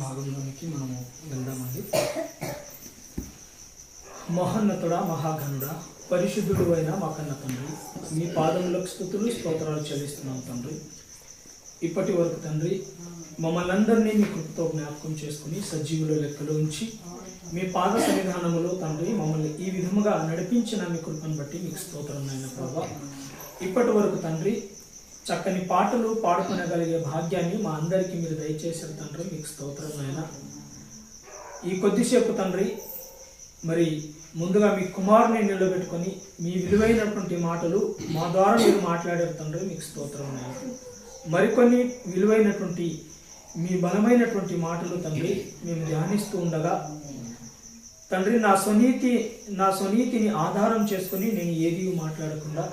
భాగంలోనికి మనము వెళ్దామండి. మహోన్నతుడా, మహాఘనుడా, పరిశుద్ధుడు అయిన మా కన్న తండ్రి, మీ పాదములకు స్తుతులు స్తోత్రాలు చెల్లిస్తున్నాం తండ్రి. ఇప్పటి వరకు తండ్రి మమ్మల్ని అందరినీ మీ కృపతో జ్ఞాపకం చేసుకుని సజీవుల లెక్కలో ఉంచి మీ పాద సన్నిధానములో తండ్రి మమ్మల్ని ఈ విధముగా నడిపించిన మీ కృపను బట్టి మీకు స్తోత్రం నాయన ప్రభా. ఇప్పటి వరకు తండ్రి చక్కని పాటలు పాడుకొనగలిగే భాగ్యాన్ని మా అందరికీ మీరు దయచేశారు తండ్రి, మీకు స్తోత్రం నాయన. ఈ కొద్దిసేపు తండ్రి మరి ముందుగా మీ కుమారుని నిలబెట్టుకొని మీ విలువైనటువంటి మాటలు మా ద్వారా మీరు మాట్లాడారు తండ్రి, మీకు స్తోత్రం నాయన. మరికొన్ని విలువైనటువంటి మీ బలమైనటువంటి మాటలు తండ్రి మేము ధ్యానిస్తూ ఉండగా తండ్రి నా స్వనీతిని ఆధారం చేసుకొని నేను ఏది మాట్లాడకుండా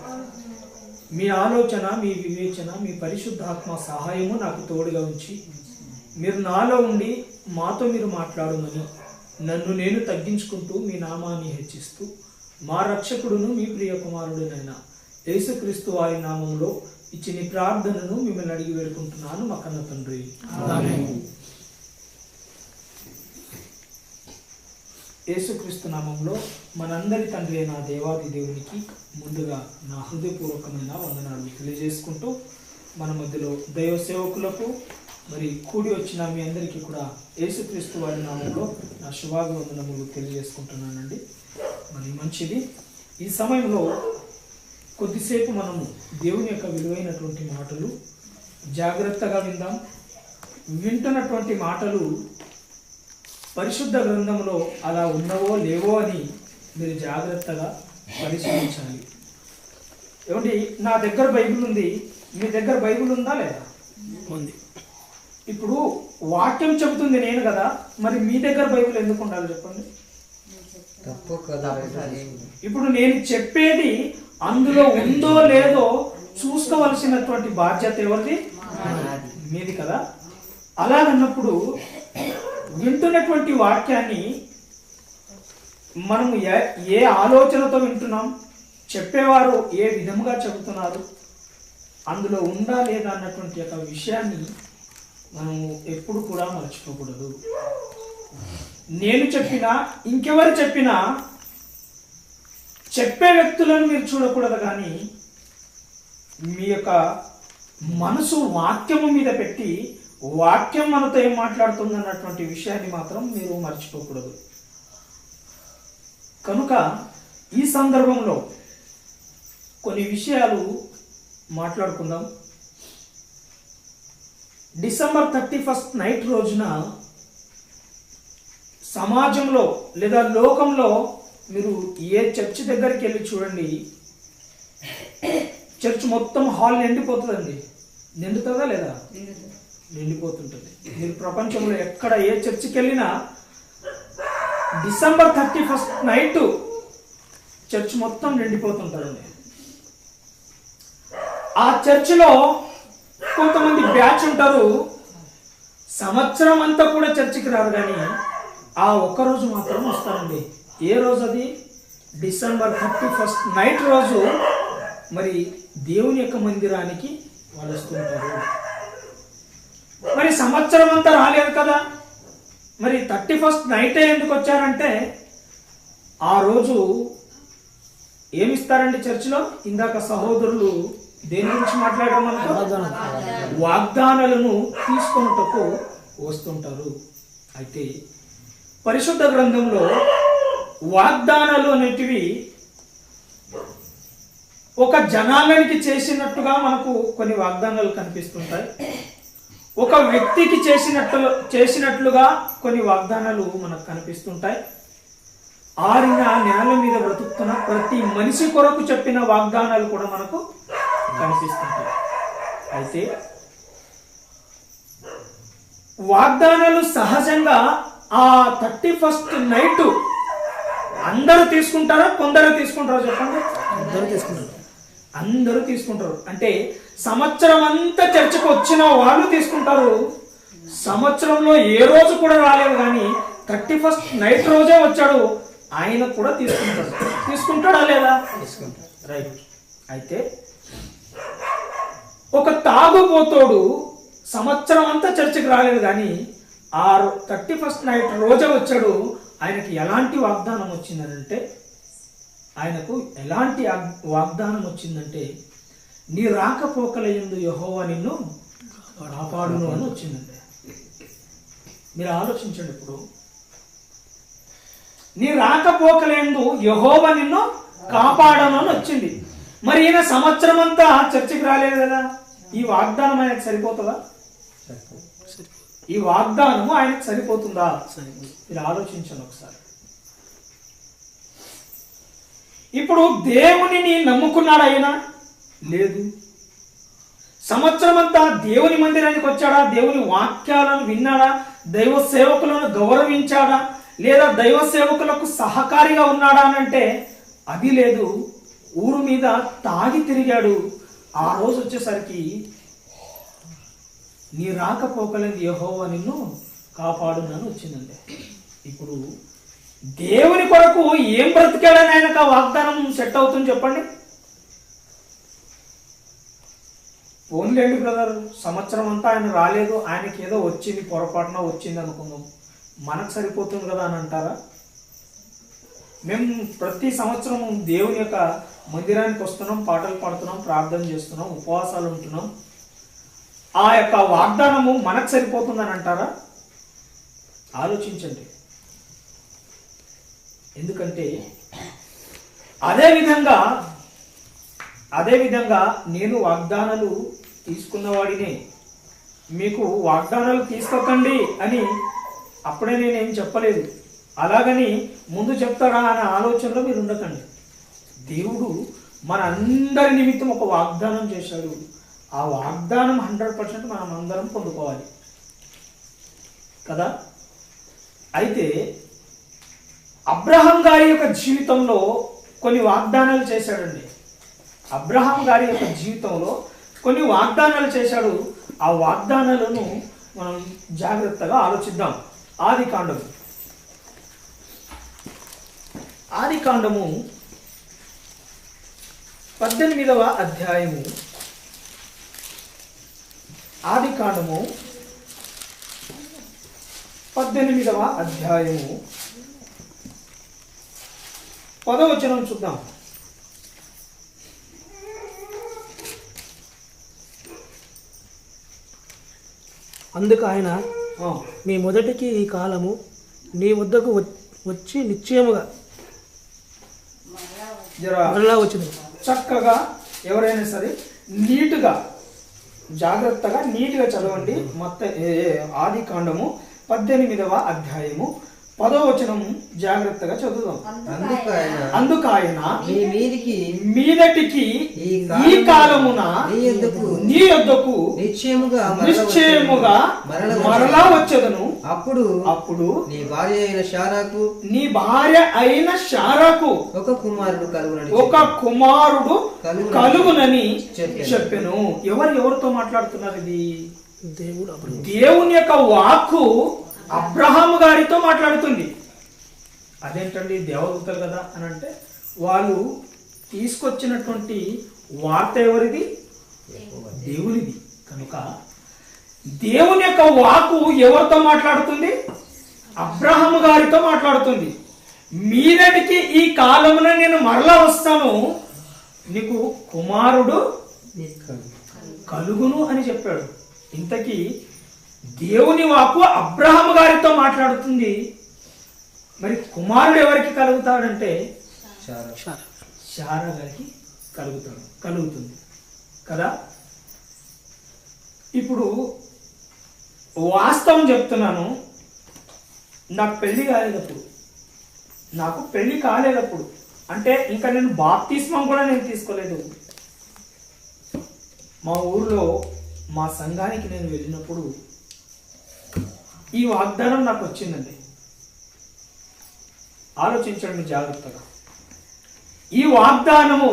మీ ఆలోచన, మీ వివేచన, మీ పరిశుద్ధాత్మ సహాయము నాకు తోడుగా ఉంచి మీరు నాలో ఉండి మాతో మీరు మాట్లాడమని నన్ను నేను తగ్గించుకుంటూ మీ నామాన్ని హెచ్చిస్తూ మా రక్షకుడును మీ ప్రియ కుమారుడునైన యేసుక్రీస్తు వారి నామంలో ఇచ్చిన ప్రార్థనను మిమ్మల్ని అడిగి వేడుకుంటున్నాను మా కన్న తండ్రి. యేసుక్రీస్తు నామంలో మనందరి తండ్రి అయిన దేవాది దేవునికి ముందుగా నా హృదయపూర్వకమైన వందనాలు తెలియజేసుకుంటూ మన మధ్యలో దైవ సేవకులకు మరి కూడి వచ్చిన మీ అందరికీ కూడా యేసుక్రీస్తు వారి నామంలో నా శుభాభివందనములు తెలియజేసుకుంటున్నానండి. మరి మంచిది, ఈ సమయంలో కొద్దిసేపు మనము దేవుని యొక్క విలువైనటువంటి మాటలు జాగ్రత్తగా విందాం. వింటున్నటువంటి మాటలు పరిశుద్ధ గ్రంథంలో అలా ఉన్నవో లేవో అని మీరు జాగ్రత్తగా పరిశీలించాలి. ఏమండి, నా దగ్గర బైబిల్ ఉంది, మీ దగ్గర బైబిల్ ఉందా లేదా? ఉంది. ఇప్పుడు వాక్యం చెబుతుంది నేను కదా, మరి మీ దగ్గర బైబిల్ ఎందుకు ఉండాలి చెప్పండి? ఇప్పుడు నేను చెప్పేది అందులో ఉందో లేదో చూసుకోవలసినటువంటి బాధ్యత ఎవరిది? మీది కదా. అలాగన్నప్పుడు వింటున్నటువంటి వాక్యాన్ని మనము ఏ ఆలోచనతో వింటున్నాం, చెప్పేవారు ఏ విధముగా చెబుతున్నారు, అందులో ఉందా లేదా అన్నటువంటి ఒక విషయాన్ని మనము ఎప్పుడు కూడా మర్చిపోకూడదు. నేను చెప్పినా ఇంకెవరు చెప్పినా చెప్పే వ్యక్తులను మీరు చూడకూడదు, కానీ మీ యొక్క మనసు వాక్యము మీద పెట్టి వాక్యం మనతో ఏం మాట్లాడుతుంది అన్నటువంటి విషయాన్ని మాత్రం మీరు మర్చిపోకూడదు. కనుక ఈ సందర్భంలో కొన్ని విషయాలు మాట్లాడుకుందాం. డిసెంబర్ 31 నైట్ రోజున సమాజంలో లేదా లోకంలో మీరు ఏ చర్చ్ దగ్గరికి వెళ్ళి చూడండి, చర్చ్ మొత్తం హాల్ నిండిపోతుందండి. నిండుతుందా లేదా? నిండిపోతుంటుంది. మీరు ప్రపంచంలో ఎక్కడ ఏ చర్చికి వెళ్ళినా డిసెంబర్ 31 నైట్ చర్చ్ మొత్తం నిండిపోతుంటారండి. ఆ చర్చిలో కొంతమంది బ్యాచ్ ఉంటారు, సంవత్సరం అంతా కూడా చర్చికి రారు, కానీ ఆ ఒక్కరోజు మాత్రం వస్తారండి. ఏ రోజు అది? డిసెంబర్ 31 నైట్ రోజు మరి దేవుని యొక్క మందిరానికి వాళ్ళు వస్తుంటారు. మరి సంవత్సరం అంతా రాలేదు కదా, మరి 31 నైటే ఎందుకు వచ్చారంటే ఆ రోజు ఏమిస్తారండి చర్చిలో? ఇందాక సహోదరులు దేని గురించి మాట్లాడడం, వాగ్దానాలను తీసుకొనుటకు వస్తుంటారు. అయితే పరిశుద్ధ గ్రంథంలో వాగ్దానాలు అనేటివి ఒక జనాలకి చేసినట్టుగా మనకు కొన్ని వాగ్దానాలు కనిపిస్తుంటాయి. ఒక వ్యక్తికి చేసినట్లుగా కొన్ని వాగ్దానాలు మనకు కనిపిస్తుంటాయి. ఆరిన నేల మీద బ్రతుకుతున్న ప్రతి మనిషి కొరకు చెప్పిన వాగ్దానాలు కూడా మనకు కనిపిస్తుంటాయి. అయితే వాగ్దానాలు సహజంగా ఆ 31 నైట్ అందరూ తీసుకుంటారా, కొందరు తీసుకుంటారా చెప్పండి? అందరూ తీసుకుంటారు. అంటే సంవత్సరం అంతా చర్చకు వచ్చిన వాళ్ళు తీసుకుంటారు. సంవత్సరంలో ఏ రోజు కూడా రాలేదు, కానీ 31 నైట్ రోజే వచ్చాడు, ఆయన కూడా తీసుకుంటాడు. తీసుకుంటాడా లేదా? తీసుకుంటాడు. రైట్. అయితే ఒక తాగుబోతోడు సంవత్సరం అంతా చర్చకు రాలేదు, కానీ ఆ 31st నైట్ రోజా వచ్చాడు. ఆయనకి ఎలాంటి వాగ్దానం వచ్చిందంటే నీ రాకపోకల యందు యెహోవా నిన్ను కాపాడును అని వచ్చిందండి. మీరు ఆలోచించండి, ఇప్పుడు నీ రాకపోకల యందు యెహోవా నిన్ను కాపాడను అని వచ్చింది. మరి ఈయన సంవత్సరం అంతా చర్చికి రాలేదు కదా, ఈ వాగ్దానం ఆయనకు సరిపోతుందా? ఈ వాగ్దానము ఆయనకు సరిపోతుందా? మీరు ఆలోచించండి ఒకసారి. ఇప్పుడు దేవునిని నమ్ముకున్నాడు ఆయన? లేదు. సంవత్సరం అంతా దేవుని మందిరానికి వచ్చాడా? దేవుని వాక్యాలను విన్నాడా? దైవ సేవకులను గౌరవించాడా? లేదా దైవ సేవకులకు సహకారిగా ఉన్నాడా అని అంటే అది లేదు. ఊరు మీద తాగి తిరిగాడు. ఆ రోజు వచ్చేసరికి నీ రాకపోకలని యెహోవా నిన్ను కాపాడునని వచ్చిందండి. ఇప్పుడు దేవుని కొరకు ఏం బ్రతికాడని ఆయనకు ఆ వాగ్దానం సెట్ అవుతుంది చెప్పండి. పోన్లేండి బ్రదర్, సంవత్సరం అంతా ఆయన రాలేదు, ఆయనకి ఏదో వచ్చింది, పొరపాటున వచ్చింది అనుకుందాం, మనకు సరిపోతుంది కదా అని అంటారా? మేము ప్రతి సంవత్సరం దేవుని యొక్క మందిరానికి వస్తున్నాం, పాటలు పాడుతున్నాం, ప్రార్థన చేస్తున్నాం, ఉపవాసాలు ఉంటున్నాం, ఆ యొక్క వాగ్దానము మనకు సరిపోతుందని అంటారా? ఆలోచించండి. ఎందుకంటే అదే విధంగా నేను వాగ్దానాలు తీసుకున్నవాడినే, మీకు వాగ్దానాలు తీసుకోకండి అని అప్పుడే నేనేం చెప్పలేదు. అలాగని ముందు చెప్తారా అనే ఆలోచనలో మీరు ఉండకండి. దేవుడు మన అందరి నిమిత్తం ఒక వాగ్దానం చేశాడు. ఆ వాగ్దానం 100% మనం అందరం పొందుకోవాలి కదా. అయితే అబ్రహాం గారి యొక్క జీవితంలో కొన్ని వాగ్దానాలు చేశాడండి. అబ్రహాం గారి యొక్క జీవితంలో కొన్ని వాగ్దానాలు చేశాడు. ఆ వాగ్దానాలను మనం జాగ్రత్తగా ఆలోచిద్దాం. ఆదికాండము 18వ అధ్యాయము. ఆదికాండము 18వ అధ్యాయము 10వ వచనం చూద్దాం. అందుకు ఆయన, మీ మొదటికి ఈ కాలము నీ వద్దకు వచ్చి నిశ్చయముగా మరలా వచ్చింది. చక్కగా ఎవరైనా సరే నీట్గా జాగ్రత్తగా నీట్గా చదవండి. మొత్తం ఆదికాండము 18వ అధ్యాయము 10వ వచనం జాగ్రత్తగా చదువుదాం. అందుకాయన మీదటికి ఈ కాలమున నీ యొద్దకు నిశ్చయముగా మరలా వచ్చేదను. అప్పుడు నీ భార్య అయిన శారాకు ఒక కుమారుడు కలుగునని చెప్పెను. ఎవరితో మాట్లాడుతున్నారు? ఇది దేవుని యొక్క వాక్కు అబ్రహాము గారితో మాట్లాడుతుంది. అదేంటండి, దేవదూతలు కదా అని అంటే, వాళ్ళు తీసుకొచ్చినటువంటి వార్త ఎవరిది? దేవునిది. కనుక దేవుని యొక్క వాక్కు ఎవరితో మాట్లాడుతుంది? అబ్రహాము గారితో మాట్లాడుతుంది. మీదటికి ఈ కాలమున నేను మరలా వస్తాను, నీకు కుమారుడు కలుగును అని చెప్పాడు. ఇంతకీ దేవుని వాక్కు అబ్రహాము గారితో మాట్లాడుతుంది. మరి కుమారుడు ఎవరికి కలుగుతాడంటే శారా గారికి కలుగుతుంది కదా. ఇప్పుడు వాస్తవం చెప్తున్నాను, నాకు పెళ్లి కాలేదప్పుడు అంటే ఇంకా నేను బాప్తిస్మం కూడా నేను తీసుకోలేదు. మా ఊర్లో మా సంఘానికి నేను వెళ్ళినప్పుడు ఈ వాగ్దానం నాకు వచ్చిందండి. ఆలోచించండి జాగ్రత్తగా. ఈ వాగ్దానము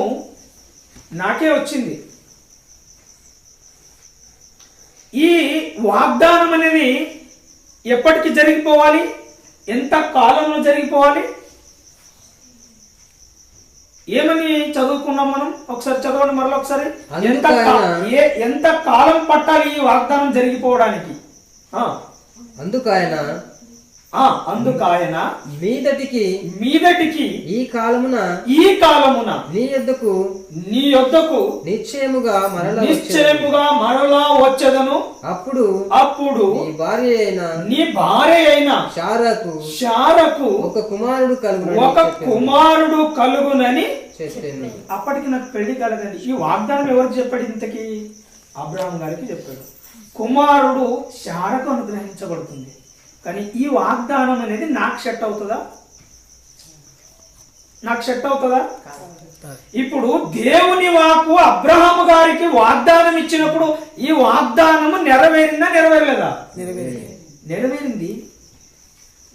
నాకే వచ్చింది. ఈ వాగ్దానం అనేది ఎప్పటికి జరిగిపోవాలి? ఎంత కాలంలో జరిగిపోవాలి? ఏమని చదువుకున్నాం మనం? ఒకసారి చదవండి మరలా ఒకసారి. ఎంత కాలం పట్టాలి ఈ వాగ్దానం జరిగిపోవడానికి? అందుకు ఆయన మీదటికి ఈ కాలమున నీ యొద్దకు నిశ్చయముగా మరలా వచ్చేదను. అప్పుడు నీ భార్య అయిన శారకు ఒక కుమారుడు కలుగునని చెప్పాను. అప్పటికి నాకు పెళ్లి కలగండి. ఈ వాగ్దానం ఎవరికి చెప్పాడు? ఇంతకీ అబ్రాహాం గారికి చెప్పాడు. కుమారుడు శారకు అనుగ్రహించబడుతుంది. కానీ ఈ వాగ్దానం అనేది నాకు సెట్ అవుతుందా? ఇప్పుడు దేవుని వాక్కు అబ్రహాము గారికి వాగ్దానం ఇచ్చినప్పుడు ఈ వాగ్దానము నెరవేరిందా నెరవేరలేదా? నెరవేరింది.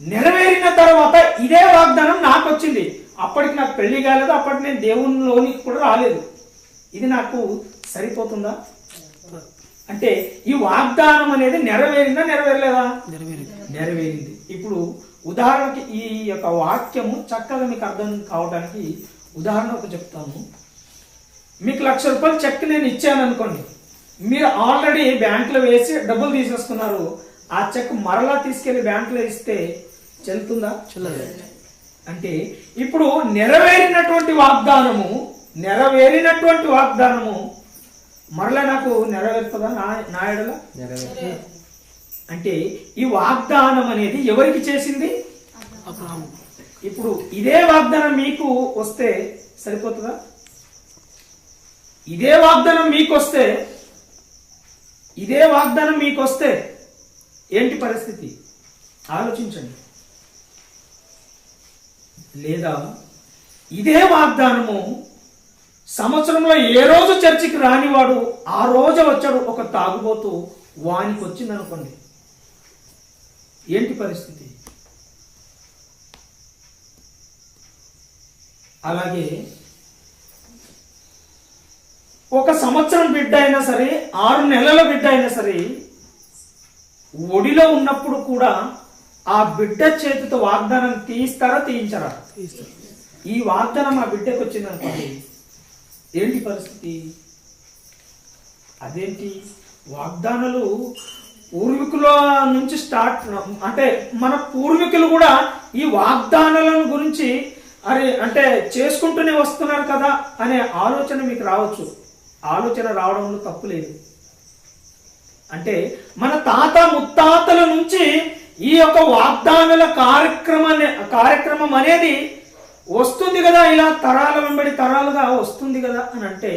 నెరవేరిన తర్వాత ఇదే వాగ్దానం నాకు వచ్చింది. అప్పటికి నాకు పెళ్లి కాలేదు, అప్పటికి నేను దేవునిలోనికి కూడా రాలేదు. ఇది నాకు సరిపోతుందా? అంటే ఈ వాగ్దానం అనేది నెరవేరిందా నెరవేరలేదా? నెరవేరింది. ఇప్పుడు ఉదాహరణకి ఈ యొక్క వాక్యము చక్కగా మీకు అర్థం కావడానికి ఉదాహరణకు చెప్తాను. మీకు 1,00,000 రూపాయలు చెక్ నేను ఇచ్చాను అనుకోండి. మీరు ఆల్రెడీ బ్యాంకులో వేసి డబ్బులు తీసేసుకున్నారు. ఆ చెక్ మరలా తీసుకెళ్లి బ్యాంకులో ఇస్తే చెల్లుతుందా? అంటే ఇప్పుడు నెరవేరినటువంటి వాగ్దానము మరలా నాకు నెరవేరుతుందా? నా ఎడల అంటే ఈ వాగ్దానం అనేది ఎవరికి చేసింది? అబ్రహాము. ఇప్పుడు ఇదే వాగ్దానం మీకు వస్తే సరిపోతుందా? ఇదే వాగ్దానం మీకు వస్తే ఏంటి పరిస్థితి ఆలోచించండి. లేదా ఇదే వాగ్దానము సంవత్సరంలో ఏ రోజు చర్చికి రానివాడు ఆ రోజు వచ్చాడు ఒక తాగుబోతూ వానికి వచ్చింది అనుకోండి, ఏంటి పరిస్థితి? అలాగే ఒక సంవత్సరం బిడ్డ అయినా సరే, 6 నెలల బిడ్డ అయినా సరే, ఒడిలో ఉన్నప్పుడు కూడా ఆ బిడ్డ చేతితో వాగ్దానం తీయిస్తారా తీయించరా? ఈ వాగ్దానం ఆ బిడ్డకు వచ్చింది అనుకోండి, ఏంటి పరిస్థితి? అదేంటి? వాగ్దానాలు పూర్వీకుల నుంచి స్టార్ట్, అంటే మన పూర్వీకులు కూడా ఈ వాగ్దానాలను గురించి అంటే చేసుకుంటూనే వస్తున్నారు కదా అనే ఆలోచన మీకు రావచ్చు. ఆలోచన రావడంలో తప్పు లేదు. అంటే మన ముత్తాతల నుంచి ఈ యొక్క వాగ్దానాల కార్యక్రమం అనేది వస్తుంది కదా, ఇలా తరాల వెంబడి తరాలుగా వస్తుంది కదా అని అంటే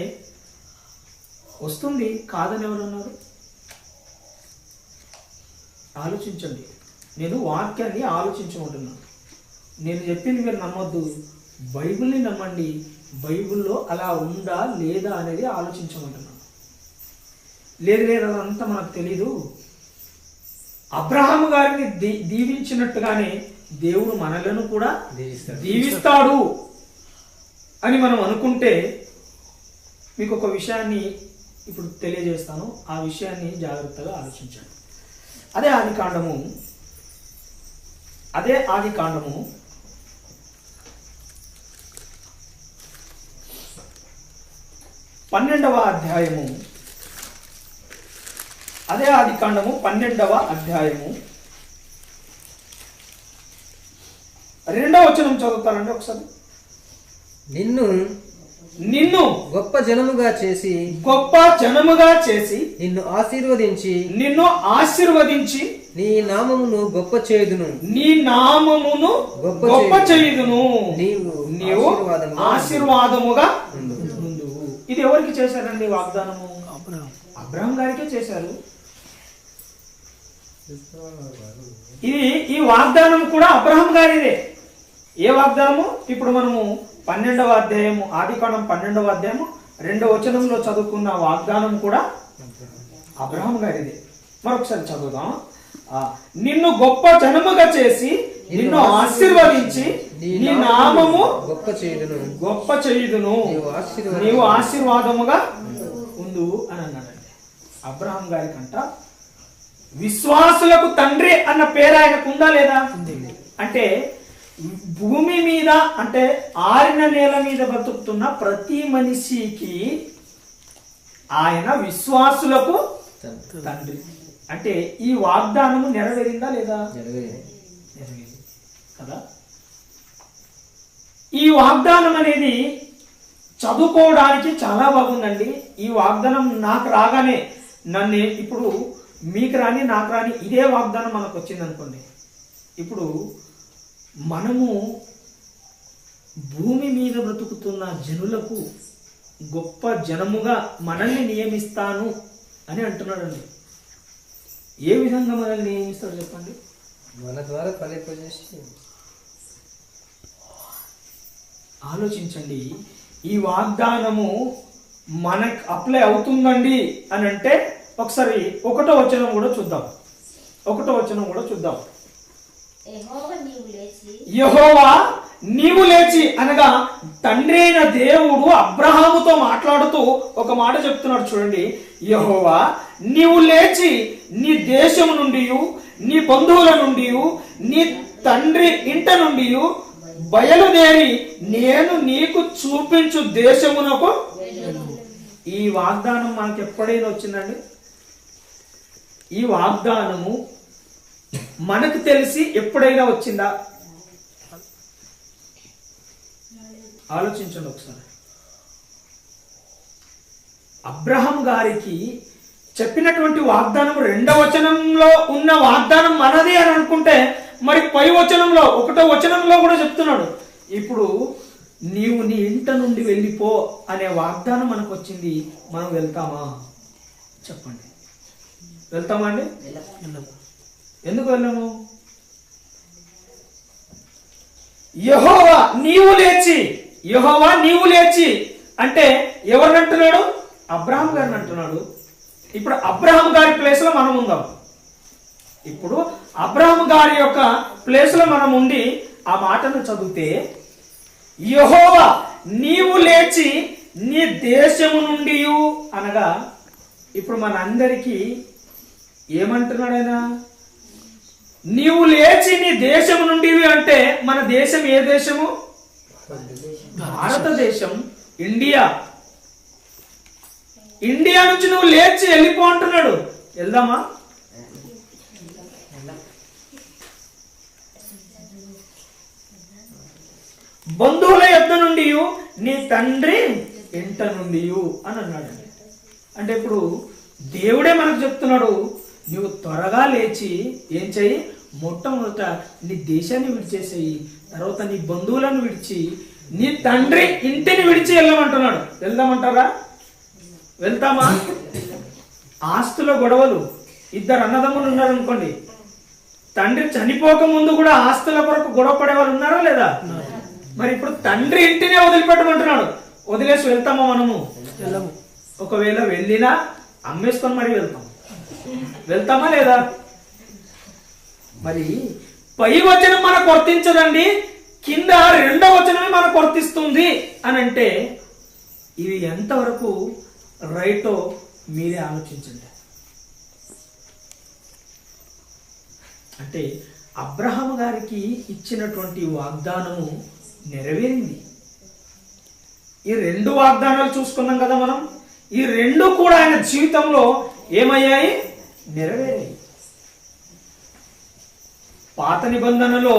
వస్తుంది. కాదని ఎవరన్నారు? ఆలోచించండి. నేను వాక్యాన్ని ఆలోచించమంటున్నాను. నేను చెప్పింది మీరు నమ్మొద్దు, బైబిల్ని నమ్మండి. బైబిల్లో అలా ఉందా లేదా అనేది ఆలోచించమంటున్నాను. లేదు అదంతా మనకు తెలీదు. అబ్రహాము గారిని దీవించినట్టుగానే దేవుడు మనలను కూడా దీవిస్తాడు అని మనం అనుకుంటే మీకు ఒక విషయాన్ని ఇప్పుడు తెలియజేస్తాను. ఆ విషయాన్ని జాగ్రత్తగా ఆలోచించండి. అదే ఆది కాండము 12వ అధ్యాయము. అదే ఆది కాండము 12వ అధ్యాయము 2వ వచనం చదువుతారండి ఒకసారి. నిన్ను గొప్ప జనముగా చేసి నిన్ను ఆశీర్వదించి నీ నామమును గొప్ప చేయుదును నీవు ఆశీర్వాదముగా ఉండు. ఇది ఎవరికి చేశారండి వాగ్దానము? అబ్రహాం గారికే చేశారు. ఈ వాగ్దానం కూడా అబ్రహాం గారిదే. ఏ వాగ్దానము? ఇప్పుడు మనము 12వ అధ్యాయము, ఆదికాండం 12వ అధ్యాయము 2వ వచనంలో చదువుకున్న వాగ్దానం కూడా అబ్రహాం గారిదే. మరొకసారి చదువుదాం. నిన్ను గొప్ప జనముగా చేసి నిన్ను ఆశీర్వదించి నీ నామము గొప్ప చేయుదును నీవు ఆశీర్వాదముగా ఉండు అని అన్నాడండి. అబ్రహాం గారికంట విశ్వాసులకు తండ్రి అన్న పేరు ఆయనకు ఉందా లేదా? అంటే భూమి మీద, అంటే ఆరిన నేల మీద బతుకుతున్న ప్రతి మనిషికి ఆయన విశ్వాసులకు తండ్రి. అంటే ఈ వాగ్దానము నెరవేరిందా లేదా? నెరవేరింది. నెరవేరింది కదా. ఈ వాగ్దానం అనేది చదువుకోవడానికి చాలా బాగుందండి. ఈ వాగ్దానం నాకు రాగానే నన్ను ఇప్పుడు మీకు రాని నాకు రాని ఇదే వాగ్దానం మనకు వచ్చింది అనుకోండి. ఇప్పుడు మనము భూమి మీద బ్రతుకుతున్న జనులకు గొప్ప జనముగా మనల్ని నియమిస్తాను అని అంటున్నాడండి. ఏ విధంగా మనల్ని నియమిస్తాడు చెప్పండి? మన ద్వారా ఫలింపజేసి. ఆలోచించండి. ఈ వాగ్దానము మనకు అప్లై అవుతుందండి అని అంటే ఒకసారి 1వ వచనం కూడా చూద్దాం. 1వ వచనం కూడా చూద్దాం. యెహోవా నీవు లేచి అనగా తండ్రి అయిన దేవుడు అబ్రహాముతో మాట్లాడుతూ ఒక మాట చెప్తున్నాడు చూడండి. యెహోవా నీవు లేచి నీ దేశము నుండి, నీ బంధువుల నుండి, నీ తండ్రి ఇంట నుండి బయలుదేరి నేను నీకు చూపించు దేశమునకు. ఈ వాగ్దానం మనకి ఎప్పుడైనా వచ్చిందండి? ఈ వాగ్దానము మనకు తెలిసి ఎప్పుడైనా వచ్చిందా? ఆలోచించండి ఒకసారి. అబ్రహాం గారికి చెప్పినటువంటి వాగ్దానం 2వ వచనంలో ఉన్న వాగ్దానం మనది అని అనుకుంటే మరి పై వచనంలో 1వ వచనంలో కూడా చెప్తున్నాడు. ఇప్పుడు నీవు నీ ఇంట నుండి వెళ్ళిపో అనే వాగ్దానం మనకు వచ్చింది. మనం వెళ్తామా చెప్పండి? వెళ్తామా అండి? ఎందుకు వెళ్ళాము? యెహోవా నీవు లేచి, యెహోవా నీవు లేచి అంటే ఎవరిని అంటున్నాడు? అబ్రహాం గారిని అంటున్నాడు. ఇప్పుడు అబ్రహాం గారి ప్లేస్ లో మనం ఉందాం. ఇప్పుడు అబ్రహాం గారి యొక్క ప్లేస్ లో మనం ఉండి ఆ మాటను చదివితే, యెహోవా నీవు లేచి నీ దేశము నుండి అనగా ఇప్పుడు మనందరికీ ఏమంటున్నాడు ఆయన? నీవు లేచి నీ దేశము నుండి అంటే మన దేశం ఏ దేశము? భారతదేశం, ఇండియా. ఇండియా నుంచి నువ్వు లేచి వెళ్ళిపో అంటున్నాడు. వెళ్దామా? బంధువుల యొద్ద నుండి, నీ తండ్రి ఇంట నుండి అని అన్నాడు. అంటే ఇప్పుడు దేవుడే మనకు చెప్తున్నాడు, నువ్వు త్వరగా లేచి ఏం చెయ్యి? మొట్టమొదట నీ దేశాన్ని విడిచేసేయి, తర్వాత నీ బంధువులను విడిచి నీ తండ్రి ఇంటిని విడిచి వెళ్ళమంటున్నాడు. వెళ్దామంటారా? వెళ్తామా? ఆస్తుల గొడవలు, 2 అన్నదమ్ములు ఉన్నారనుకోండి, తండ్రి చనిపోక ముందు కూడా ఆస్తుల కొరకు గొడవ పడే వాళ్ళు ఉన్నారా లేదా? మరి ఇప్పుడు తండ్రి ఇంటినే వదిలిపెట్టమంటున్నాడు. వదిలేసి వెళ్తామా మనము? వెళ్ళము. ఒకవేళ వెళ్ళినా అమ్మేసుకొని మరి వెళ్తాం. వెళ్తామా లేదా? మరి పై వచనం మనకు వర్తించదండి, కింద 2వ వచనమే మనకు వర్తిస్తుంది అని అంటే ఇది ఎంతవరకు రైటో మీరే ఆలోచించండి. అంటే అబ్రహాం గారికి ఇచ్చినటువంటి వాగ్దానము నెరవేరింది. ఈ 2 వాగ్దానాలు చూసుకున్నాం కదా మనం. ఈ 2 కూడా ఆయన జీవితంలో ఏమయ్యాయి? నెరవేరాయి. పాత నిబంధనలో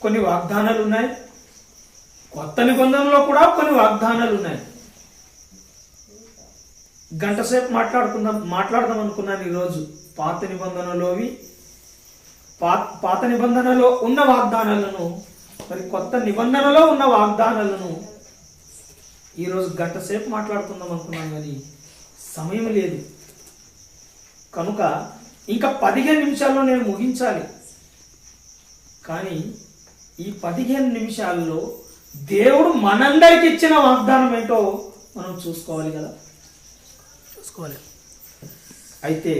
కొన్ని వాగ్దానాలు ఉన్నాయి, కొత్త నిబంధనలో కూడా కొన్ని వాగ్దానాలు ఉన్నాయి. గంట సేపు మాట్లాడదాం అనుకున్నాను ఈరోజు. పాత నిబంధనలో ఉన్న వాగ్దానాలను, మరి కొత్త నిబంధనలో ఉన్న వాగ్దానాలను ఈరోజు గంట సేపు మాట్లాడుకుందాం అనుకున్నాను, కానీ సమయం లేదు. కనుక ఇంకా 15 నిమిషాల్లో నేను ముగించాలి. కానీ ఈ 15 నిమిషాల్లో దేవుడు మనందరికి ఇచ్చిన వాగ్దానం ఏంటో మనం చూసుకోవాలి కదా. చూసుకోవాలి. అయితే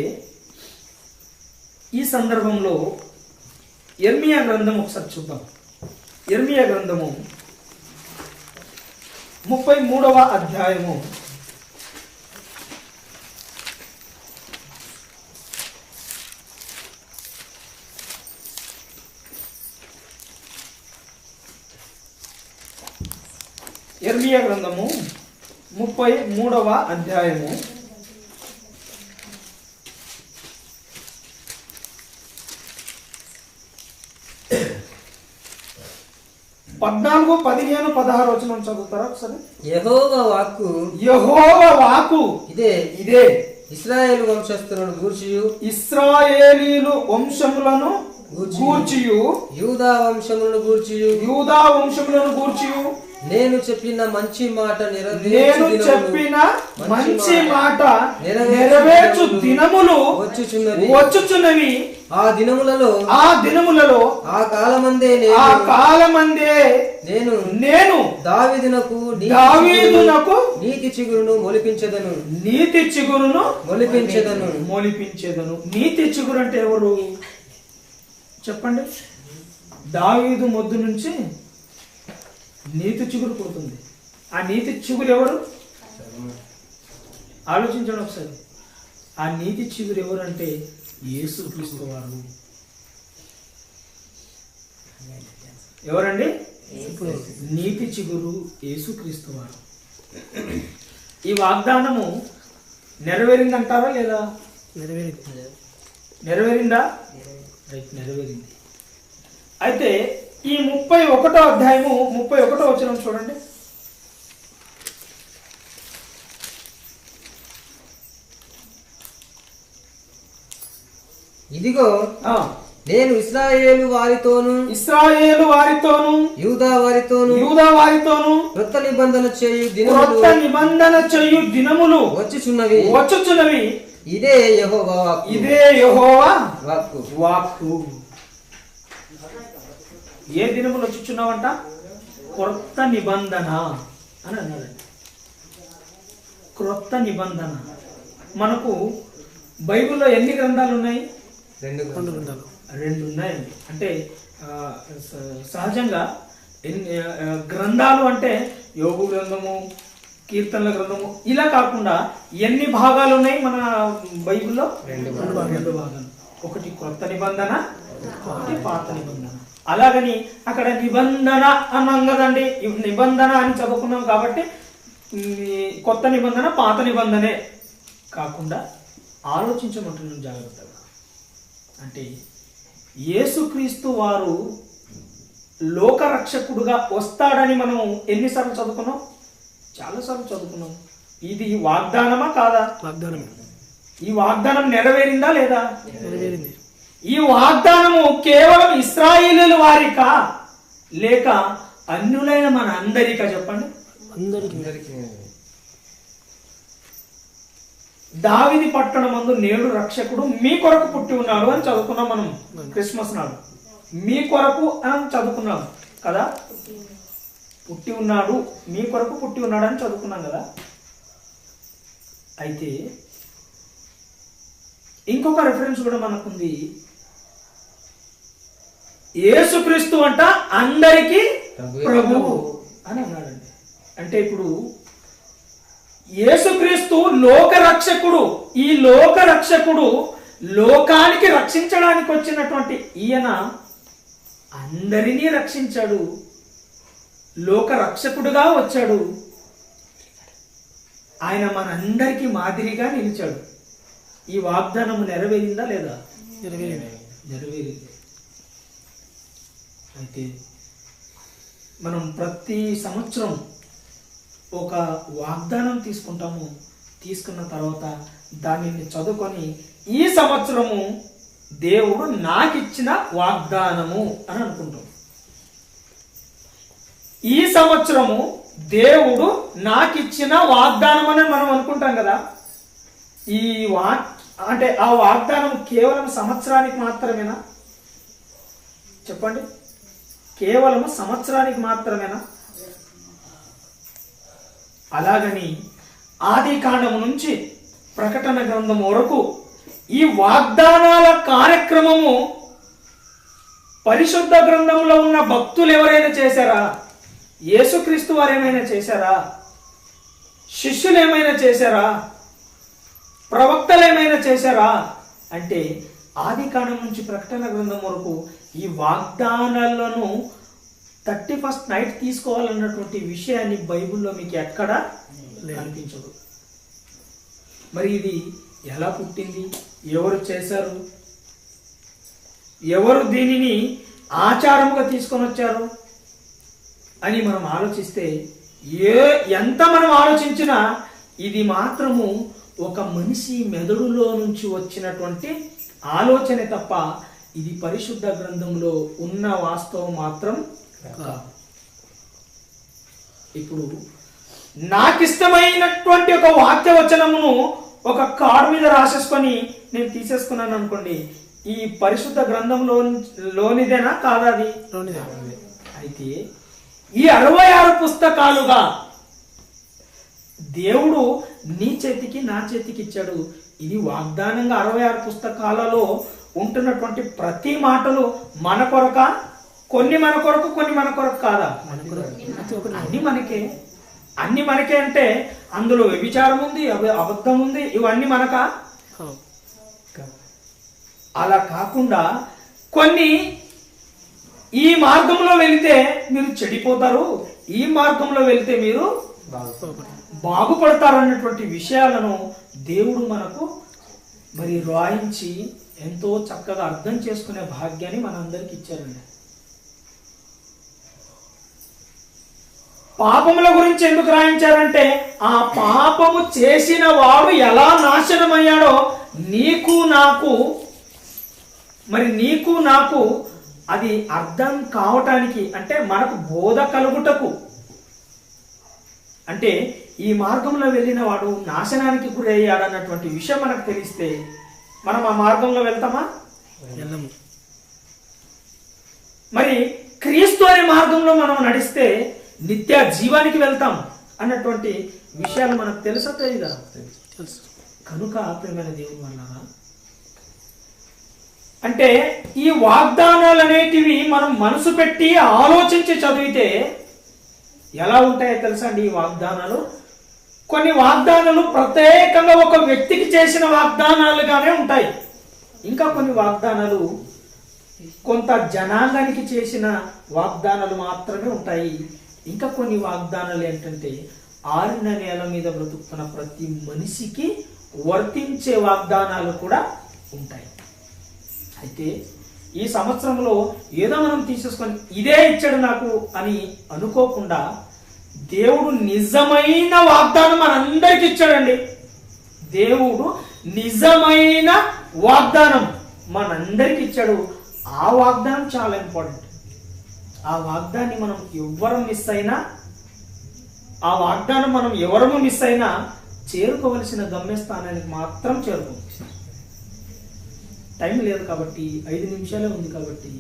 ఈ సందర్భంలో యెర్మీయా గ్రంథం ఒకసారి చూద్దాం. యెర్మీయా గ్రంథము 33వ అధ్యాయము 33వ అధ్యాయము 14, 15, 16 వచనం చదువుతారా ఒకసారి? యెహోవా వాక్కు యెహోవా వాక్కు ఇదే ఇదే ఇశ్రాయేలు వంశస్థులను గూర్చియు ఇశ్రాయేలీలు వంశములను గూర్చియు యూదా వంశములను గూర్చియు యూదా వంశములను గూర్చియు నేను చెప్పిన మంచి మాట నేను చెప్పిన మంచి మాట నెరవేర్చు దినములు వచ్చుచున్నవి. ఆ దినములలో ఆ కాలమందే నేను దావీదునకు నీతి చిగురును మొలిపించెదను. నీతి చిగురు అంటే ఎవరు చెప్పండి? దావీదు మొద్దు నుంచి నీతి చిగురు పుడుతుంది. ఆ నీతి చిగురు ఎవరు ఆలోచించండి ఒకసారి. ఆ నీతి చిగురు ఎవరు అంటే యేసుక్రీస్తు వారు. ఎవరండి? నీతి చిగురు యేసుక్రీస్తు వారు. ఈ వాగ్దానము నెరవేరిందంటారా లేదా? నెరవేరిందా? రైట్, నెరవేరింది. అయితే ఈ 31వ అధ్యాయము 31వ వచనం చూడండి. ఇదిగో నేను ఇశ్రాయేలు వారితోను యూదా వారితోను క్రొత్త నిబంధన చేయు దినములు వచ్చుచున్నవి. ఇదే యెహోవా వాక్కు. ఏ దినములు వచ్చుచున్నావంట? క్రొత్త నిబంధన అని అన్నాడండి. క్రొత్త నిబంధన. మనకు బైబిల్లో ఎన్ని గ్రంథాలు ఉన్నాయి? 2 ఉన్నాయండి. అంటే సహజంగా గ్రంథాలు అంటే యోగు గ్రంథము, కీర్తనల గ్రంథము ఇలా కాకుండా ఎన్ని భాగాలు ఉన్నాయి మన బైబిల్లో? 2 భాగాలు. ఒకటి క్రొత్త నిబంధన, ఒకటి పాత నిబంధన. అలాగని అక్కడ నిబంధన అన్నాం కదండి, నిబంధన అని చదువుకున్నాం కాబట్టి కొత్త నిబంధన పాత నిబంధనే కాకుండా ఆలోచించమంటున్నాం జాగ్రత్తగా. అంటే యేసుక్రీస్తు వారు లోకరక్షకుడుగా వస్తాడని మనం ఎన్నిసార్లు చదువుకున్నాం? చాలాసార్లు చదువుకున్నాం. ఇది వాగ్దానమా కాదా? వాగ్దానం. ఈ వాగ్దానం నెరవేరిందా లేదా? నెరవేరింది. ఈ వాగ్దానము కేవలం ఇశ్రాయేలీయుల వారికా లేక అన్యులైన మన అందరికా చెప్పండి? అందరికీ. దావీదు పట్టణమందు నేడు రక్షకుడు మీ కొరకు పుట్టి ఉన్నాడు అని చదువుకున్నాం మనం క్రిస్మస్ నాడు. మీ కొరకు అని చదువుకున్నాం కదా. పుట్టి ఉన్నాడు, మీ కొరకు పుట్టి ఉన్నాడు అని చదువుకున్నాం కదా. అయితే ఇంకొక రెఫరెన్స్ కూడా మనకుంది. యేసుక్రీస్తు అంట అందరికీ ప్రభువు అని అన్నాడండి. అంటే ఇప్పుడు యేసుక్రీస్తు లోకరక్షకుడు. ఈ లోకరక్షకుడు లోకానికి రక్షించడానికి వచ్చినటువంటి ఈయన అందరినీ రక్షించాడు, లోకరక్షకుడుగా వచ్చాడు. ఆయన మనందరికీ మాదిరిగా నిలిచాడు. ఈ వాగ్దానము నెరవేరిందా లేదా? నెరవేరింది. అయితే మనం ప్రతి సంవత్సరం ఒక వాగ్దానం తీసుకుంటాము. తీసుకున్న తర్వాత దానిని చదువుకొని ఈ సంవత్సరము దేవుడు నాకు ఇచ్చిన వాగ్దానము అని అనుకుంటాం. ఈ సంవత్సరము దేవుడు నాకు ఇచ్చిన వాగ్దానం అని మనం అనుకుంటాం కదా. ఈ అంటే ఆ వాగ్దానం కేవలం సంవత్సరానికి మాత్రమేనా? చెప్పండి, కేవలం సంవత్సరానికి మాత్రమేనా? అలాగని ఆది కాండము నుంచి ప్రకటన గ్రంథం వరకు ఈ వాగ్దానాల కార్యక్రమము పరిశుద్ధ గ్రంథంలో ఉన్న భక్తులు ఎవరైనా చేశారా? యేసుక్రీస్తు వారు ఏమైనా చేశారా? శిష్యులు ఏమైనా చేశారా? ప్రవక్తలు ఏమైనా చేశారా? అంటే ఆది కాండం నుంచి ప్రకటన గ్రంథం వరకు ఈ వాగ్దానాలను 31st నైట్ తీసుకోవాలన్నటువంటి విషయాన్ని బైబిల్లో మీకు ఎక్కడా కనిపించదు. మరి ఇది ఎలా పుట్టింది? ఎవరు చేశారు? ఎవరు దీనిని ఆచారముగా తీసుకొని వచ్చారు? అని మనం ఆలోచిస్తే ఎంత మనం ఆలోచించినా ఇది మాత్రము ఒక మనిషి మెదడులో నుంచి వచ్చినటువంటి ఆలోచనే తప్ప ఇది పరిశుద్ధ గ్రంథంలో ఉన్న వాస్తవం మాత్రం కాదు. ఇప్పుడు నాకిష్టమైనటువంటి ఒక వాక్య వచనమును ఒక కార్డు మీద రాసేసుకొని నేను తీసేసుకున్నాను అనుకోండి, ఈ పరిశుద్ధ గ్రంథంలో లోనిదేనా కాదా? అది అయితే ఈ 66 పుస్తకాలుగా దేవుడు నీ చేతికి నా చేతికి ఇచ్చాడు. ఇది వాగ్దానంగా 66 పుస్తకాలలో ఉంటున్నటువంటి ప్రతి మాటలు మన కొరక, కొన్ని మన కొరకు, కొన్ని మన కొరకు కాదా? అన్ని మనకే అంటే అందులో వ్యభిచారం ఉంది, అబద్ధం ఉంది, ఇవన్నీ మనకా? అలా కాకుండా కొన్ని ఈ మార్గంలో వెళితే మీరు చెడిపోతారు, ఈ మార్గంలో వెళితే మీరు బాగుపడతారు అన్నటువంటి విషయాలను దేవుడు మనకు మరి రాయించి ఎంతో చక్కగా అర్థం చేసుకునే భాగ్యాన్ని మనందరికి ఇచ్చారండి. పాపముల గురించి ఎందుకు రాయించారంటే ఆ పాపము చేసిన వాడు ఎలా నాశనమయ్యాడో నీకు నాకు అది అర్థం కావటానికి, అంటే మనకు బోధ కలుగుటకు. అంటే ఈ మార్గంలో వెళ్ళిన వాడు నాశనానికి గురయ్యాడు అన్నటువంటి విషయం మనకు తెలిస్తే మనం ఆ మార్గంలో వెళ్తామా? మరి క్రీస్తు అనే మార్గంలో మనం నడిస్తే నిత్య జీవానికి వెళ్తాం అన్నటువంటి విషయాలు మనకు తెలుసా తెలీదా? కనుక ప్రియమైన దేవుని వల్ల అంటే ఈ వాగ్దానాలు అనేటివి మనం మనసు పెట్టి ఆలోచించి చదివితే ఎలా ఉంటాయో తెలుసా అండి? ఈ వాగ్దానాలు, కొన్ని వాగ్దానాలు ప్రత్యేకంగా ఒక వ్యక్తికి చేసిన వాగ్దానాలుగానే ఉంటాయి. ఇంకా కొన్ని వాగ్దానాలు కొంత జనాంగానికి చేసిన వాగ్దానాలు మాత్రమే ఉంటాయి. ఇంకా కొన్ని వాగ్దానాలు ఏంటంటే ఆరిన నేల మీద బ్రతుకుతున్న ప్రతి మనిషికి వర్తించే వాగ్దానాలు కూడా ఉంటాయి. అయితే ఈ సంవత్సరంలో ఏదో మనం తీసేసుకొని ఇదే ఇచ్చాడు నాకు అని అనుకోకుండా దేవుడు నిజమైన వాగ్దానం మనందరికి ఇచ్చాడండి. దేవుడు నిజమైన వాగ్దానం మనందరికి ఇచ్చాడు. ఆ వాగ్దానం చాలా ఇంపార్టెంట్. ఆ వాగ్దాన్ని మనం ఎవరు మిస్ అయినా, ఆ వాగ్దానం మనం ఎవరము మిస్ అయినా చేరుకోవలసిన గమ్యస్థానానికి మాత్రం చేరుకోవచ్చు. టైం లేదు కాబట్టి 5 నిమిషాలే ఉంది కాబట్టి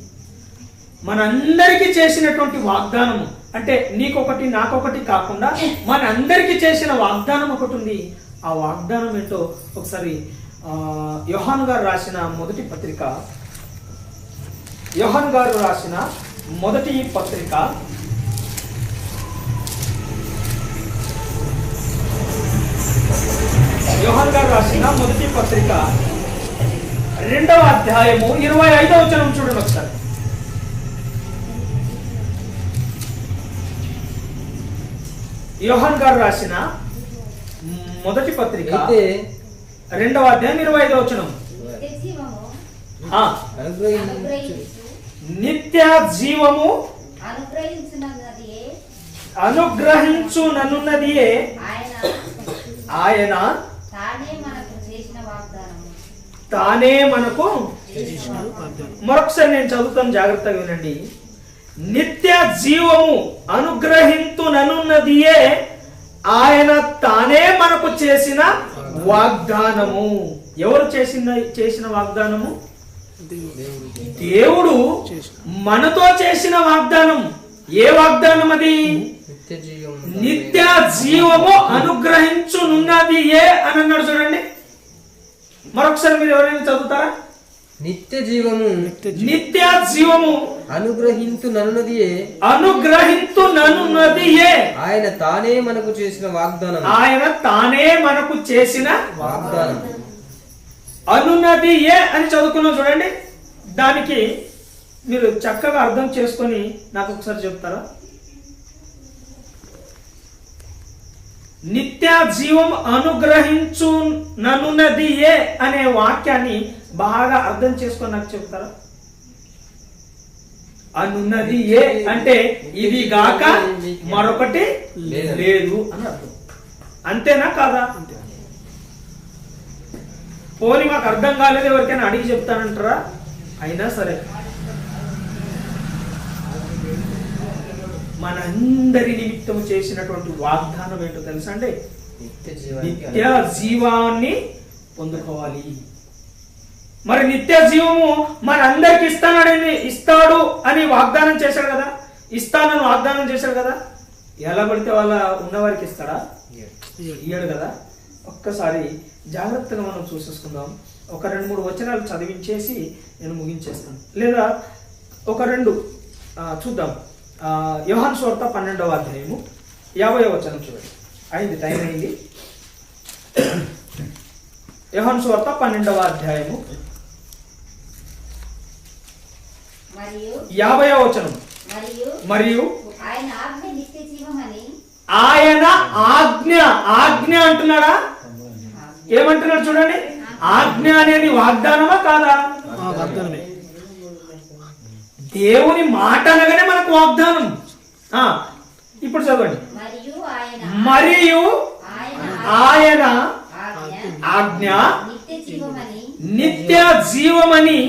మనందరికీ చేసినటువంటి వాగ్దానము, అంటే నీకొకటి నాకొకటి కాకుండా మనందరికీ చేసిన వాగ్దానం ఒకటి ఉంది. ఆ వాగ్దానం ఏంటో ఒకసారి యోహాను గారు రాసిన మొదటి పత్రిక, యోహాను గారు రాసిన మొదటి పత్రిక యోహాను గారు రాసిన మొదటి పత్రిక 2వ అధ్యాయము 25వ వచనం చూడండి ఒకసారి. యోహాను గారు రాసిన మొదటి పత్రిక 2వ అధ్యాయం 25వ వచనం. నిత్య జీవము అనుగ్రహించుననున్నదియే ఆయన తానే మనకు. మరొకసారి నేను చదువుతాను, జాగ్రత్తగా వినండి. నిత్య జీవము అనుగ్రహించుననున్నదియే ఆయన తానే మనకు చేసిన వాగ్దానము. ఎవరు చేసిన వాగ్దానము? దేవుడు మనతో చేసిన వాగ్దానం. ఏ వాగ్దానం అది? నిత్య జీవము అనుగ్రహించునున్నది ఏ అని అన్నాడు చూడండి. మరొకసారి మీరు ఎవరైనా చదువుతారా? నిత్య జీవము అనుగ్రహించుననున్నది ఏ ఆయన తానే మనకు చేసిన వాగ్దానం. అనున్నది ఏ అని చదువుకున్నాం చూడండి. దానికి మీరు చక్కగా అర్థం చేసుకొని నాకు ఒకసారి చెప్తారా? నిత్య జీవం అనుగ్రహించుననున్నది ఏ అనే వాక్యాన్ని బాగా అర్థం చేసుకొని నాకు చెప్తారా? అనున్నది ఏ అంటే ఇది గాక మరొకటి లేదు అని అర్థం. అంతేనా కాదా? పోనీ మాకు అర్థం కాలేదు ఎవరికైనా అడిగి చెప్తానంటారా? అయినా సరే మనందరి నిమిత్తం చేసినటువంటి వాగ్దానం ఏంటో తెలుసా అండి? నిత్య జీవాన్ని పొందుకోవాలి. మరి నిత్య జీవము మనందరికి ఇస్తాడు అని వాగ్దానం చేశాడు కదా, ఇస్తానని వాగ్దానం చేశాడు కదా. ఎలా పడితే వాళ్ళ ఉన్నవారికి ఇస్తాడా? ఇయ్యాడు కదా. ఒక్కసారి జాగ్రత్తగా మనం చూసేసుకుందాం. ఒక 2-3 వచనాలు చదివించేసి నేను ముగించేస్తాను, లేదా ఒక 2 చూద్దాం. యోహాను సువార్త 12వ అధ్యాయము 50వ వచనం చూడండి. అయింది, టైం అయింది. యోహాను సువార్త 12వ అధ్యాయము 50వ వచనం. మరియు ఆయన ఆజ్ఞ అంటున్నాడా? ఏమంటున్నాడు చూడండి. ఆజ్ఞ అనేది వాగ్దానమా కాదా? వాగ్దానమే. దేవుని మాట అనగానే మనకు వాగ్దానం. ఇప్పుడు చదవండి. మరియు ఆయన ఆజ్ఞ నిత్య జీవమని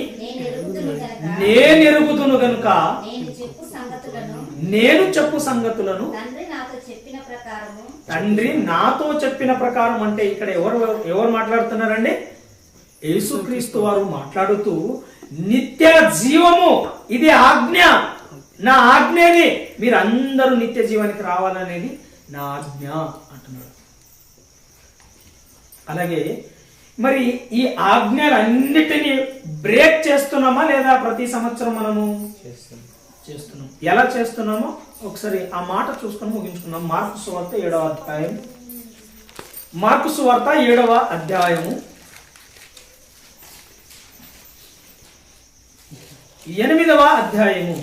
నేను ఎరుగుతును గనుక నేను చెప్పు సంగతులను తండ్రి నాతో చెప్పిన ప్రకారం. అంటే ఇక్కడ ఎవరు మాట్లాడుతున్నారండి? యేసుక్రీస్తు వారు మాట్లాడుతూ నిత్య జీవము ఇది ఆజ్ఞ, నా ఆజ్ఞని మీరందరూ నిత్య జీవానికి రావాలనేది నా ఆజ్ఞ అంటున్నాడు. అలాగే మరి ఈ ఆజ్ఞలన్నిటినీ బ్రేక్ చేస్తున్నామా లేదా? ప్రతి సంవత్సరం మనము చేస్తున్నాం. ఎలా చేస్తున్నామో ఒకసారి ఆ మాట చూసుకొని ముగించుకున్నాం. మార్కు సువార్త 7వ అధ్యాయం. మార్కు సువార్త 7వ అధ్యాయము 8వ అధ్యాయము.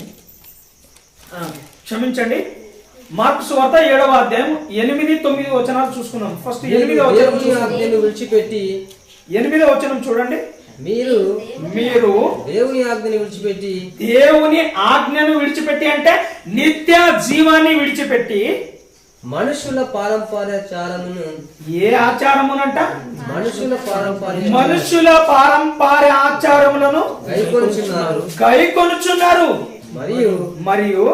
క్షమించండి, మార్కు సువార్త 7వ అధ్యాయం 8-9 వచనాలు చూసుకున్నాం. ఫస్ట్ 8వ వచనం విడిచిపెట్టి 8వ వచనం చూడండి. మీరు దేవుని ఆజ్ఞను విడిచిపెట్టి, దేవుని ఆజ్ఞను విడిచిపెట్టి అంటే నిత్య జీవాన్ని విడిచిపెట్టి మనుషుల పారంపర్యాచారమును. ఏ ఆచారమునంట? మనుషుల పారంపర్య ఆచారములను గైకొనుచున్నారు. మరియు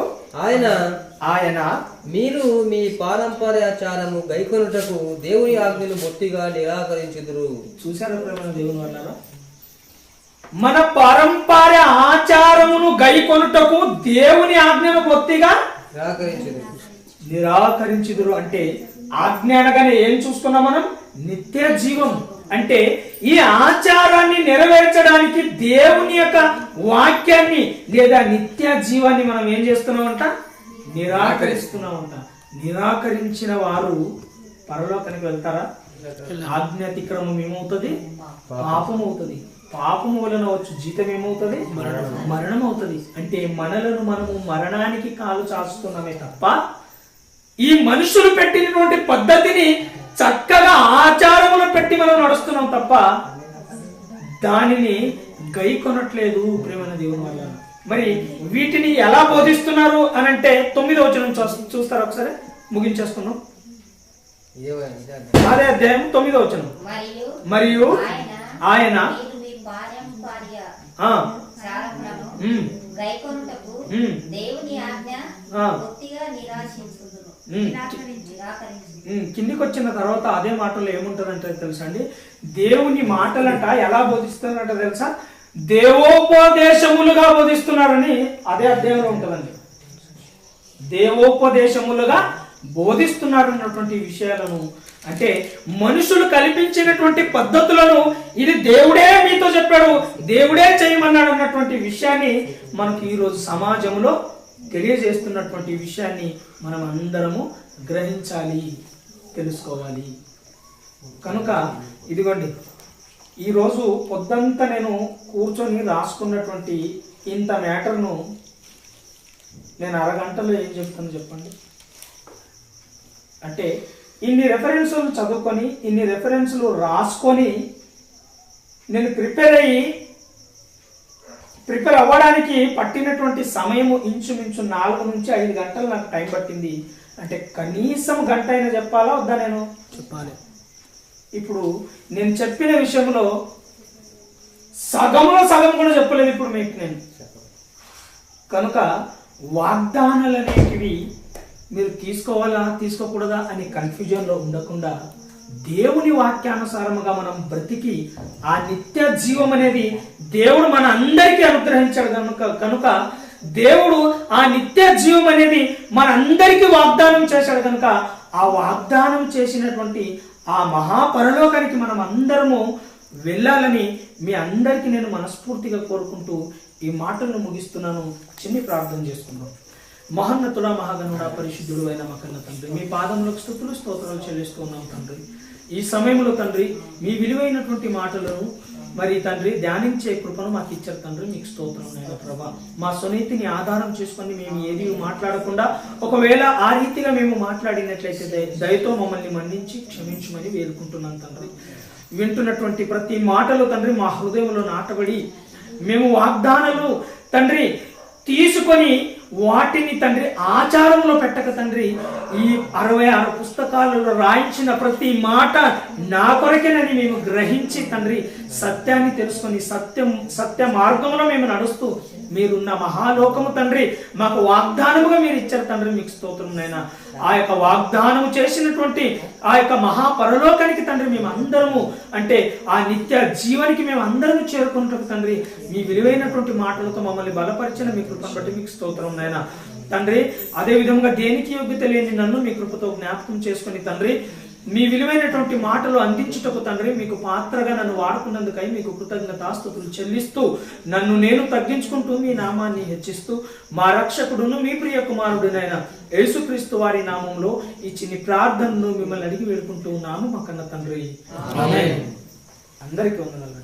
ఆయన మీరు మీ పారంపర్యాచారము గైకొనుటకు దేవుని ఆజ్ఞను బొత్తిగా నిరాకరించుదురు. చూసారా ప్రేమ దేవుని వల్ల? మన పారంపర్య ఆచారమును గైకొనుటకు దేవుని ఆజ్ఞను బొత్తిగా నిరాకరించుదురు. అంటే ఆజ్ఞ అనగానే ఏం చూసుకున్నాం మనం? నిత్య జీవం. అంటే ఈ ఆచారాన్ని నెరవేర్చడానికి దేవుని యొక్క వాక్యాన్ని లేదా నిత్య జీవాన్ని మనం ఏం చేస్తున్నామంట? నిరాకరిస్తున్నామంట. నిరాకరించిన వారు పరలోకానికి వెళ్తారా? ఆజ్ఞ అతిక్రమం ఏమవుతుంది? పాపం అవుతుంది. పాపము వలన వచ్చు జీతం ఏమవుతుంది? మరణం అవుతుంది. అంటే మనలను మనము మరణానికి కాలు చాచుతున్నామే తప్ప ఈ మనుషులు పెట్టినటువంటి పద్ధతిని చక్కగా ఆచారములు పెట్టి మనం నడుస్తున్నాం తప్ప దానిని గైకొనట్లేదు ప్రేమైన దేవుని వల్ల. మరి వీటిని ఎలా బోధిస్తున్నారు అని అంటే 9వ వచనం చూస్తారా ఒకసారి? ముగించేస్తున్నాం. అదే అధ్యాయం 9వ వచనం. మరియు ఆయన కిందికి వచ్చిన తర్వాత అదే మాటలు ఏముంటదంటే తెలుసా అండి? దేవుని మాటలంట ఎలా బోధిస్తున్నారంట తెలుసా? దేవోపదేశములుగా బోధిస్తున్నారని అదే అధ్యాయంలో ఉంటదండి. దేవోపదేశములుగా బోధిస్తున్నారు అన్నటువంటి విషయాలను, అంటే మనుషులు కల్పించినటువంటి పద్ధతులను ఇది దేవుడే మీతో చెప్పాడు, దేవుడే చేయమన్నాడు అన్నటువంటి విషయాన్ని మనకు ఈరోజు సమాజంలో తెలియజేస్తున్నటువంటి విషయాన్ని మనం అందరము గ్రహించాలి, తెలుసుకోవాలి. కనుక ఇదిగోండి, ఈరోజు పొద్దంతా నేను కూర్చొని రాసుకున్నటువంటి ఇంత మ్యాటర్ను నేను అరగంటలో ఏం చెప్తాను చెప్పండి? అంటే ఇన్ని రెఫరెన్సులు చదువుకొని, ఇన్ని రెఫరెన్సులు రాసుకొని నేను ప్రిపేర్ అయ్యి ప్రిపేర్ అవ్వడానికి పట్టినటువంటి సమయము ఇంచుమించు 4 నుంచి 5 గంటలు నాకు టైం పట్టింది. అంటే కనీసం గంట అయినా చెప్పాలా వద్దా? నేను చెప్పాలి. ఇప్పుడు నేను చెప్పిన విషయంలో సగంలో సగం కూడా చెప్పలేదు ఇప్పుడు మీకు నేను. కనుక వాగ్దానాలు అనేటివి మీరు తీసుకోవాలా తీసుకోకూడదా అని కన్ఫ్యూజన్లో ఉండకుండా దేవుని వాక్యానుసారముగా మనం బ్రతికి ఆ నిత్య జీవం అనేది దేవుడు మన అందరికీ అనుగ్రహించాడు కనుక దేవుడు ఆ నిత్య జీవం అనేది మన అందరికీ వాగ్దానం చేశాడు కనుక ఆ వాగ్దానం చేసినటువంటి ఆ మహాపరలోకానికి మనం అందరము వెళ్ళాలని మీ అందరికీ నేను మనస్ఫూర్తిగా కోరుకుంటూ ఈ మాటలను ముగిస్తున్నాను. చిన్ని ప్రార్థన చేసుకుందాం. మహోన్నతుడా, మహాగణుడా, పరిశుద్ధుడు అయిన మా కన్న తండ్రి, మీ పాదములకు స్తుతులు స్తోత్రాలు చెల్లిస్తూ ఉన్నాం తండ్రి. ఈ సమయంలో తండ్రి మీ విలువైనటువంటి మాటలను మరి తండ్రి ధ్యానించే కృపను మాకు ఇచ్చారు తండ్రి. మీకు స్తోత్రం నాయన ప్రభా. మా సునీతిని ఆధారం చేసుకొని మేము ఏది మాట్లాడకుండా ఒకవేళ ఆ రీతిగా మేము మాట్లాడినట్లయితే దయతో మమ్మల్ని మన్నించి క్షమించమని వేడుకుంటున్నాం తండ్రి. వింటున్నటువంటి ప్రతి మాటలు తండ్రి మా హృదయంలో నాటబడి మేము వాగ్దానాలు తండ్రి తీసుకొని వాటిని తండ్రి ఆచారంలో పెట్టక తండ్రి ఈ 66 పుస్తకాలలో రాయించిన ప్రతి మాట నా కొరకేనని మేము గ్రహించి తండ్రి సత్యాన్ని తెలుసుకొని సత్య మార్గంలో మేము నడుస్తూ మీరున్న మహాలోకము తండ్రి మాకు వాగ్దానముగా మీరు ఇచ్చారు తండ్రి. మీకు స్తోత్రం నైనా. ఆ యొక్క వాగ్దానము చేసినటువంటి ఆ యొక్క మహాపరలోకానికి తండ్రి మేము అందరము అంటే ఆ నిత్య జీవానికి మేము అందరము చేరుకుంటాం తండ్రి. మీ విలువైనటువంటి మాటలతో మమ్మల్ని బలపరిచిన మీ కృపను బట్టి మీకు స్తోత్రం నైనా తండ్రి. అదే విధంగా దేనికి యోగ్యత లేని నన్ను మీ కృపతో జ్ఞాపకం చేసుకుని తండ్రి మీ విలువైనటువంటి మాటలు అందించుటకు తండ్రి మీకు పాత్రగా నన్ను వాడుకున్నందుకై మీకు కృతజ్ఞతాస్తుతులు చెల్లిస్తూ నన్ను నేను తగ్గించుకుంటూ మీ నామాన్ని హెచ్చిస్తూ మా రక్షకుడును మీ ప్రియ కుమారుడునైన యేసుక్రీస్తు వారి నామంలో ఈ చిన్ని ప్రార్థనను మిమ్మల్ని అడిగి వేడుకుంటూ ఉన్నాము మా కన్న తండ్రి. ఆమేన్. అందరికీ వందనాలు.